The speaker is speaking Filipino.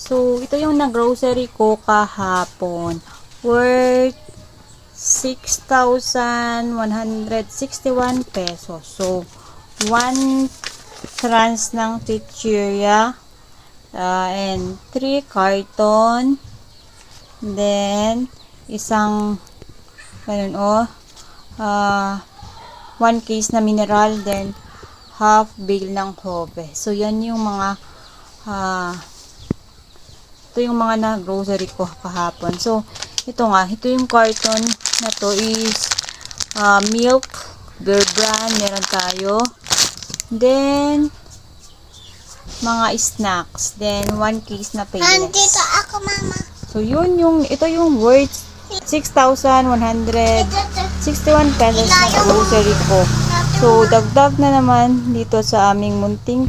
So, ito yung nag-grocery ko kahapon. Worth 6,161 pesos. So, 1 trans ng chichirya and 3 carton. Then, isang ganun 1 case na mineral. Then, half bale ng kobe. So, yan yung mga ito yung mga na-grocery ko kahapon. So, ito yung carton na to is milk, Bear Brand, meron tayo. Then, mga snacks. Then, 1 case na Payless. Nandito ako, mama. So, ito yung worth 6,161 pesos na grocery ko. So, dagdag na naman dito sa aming munting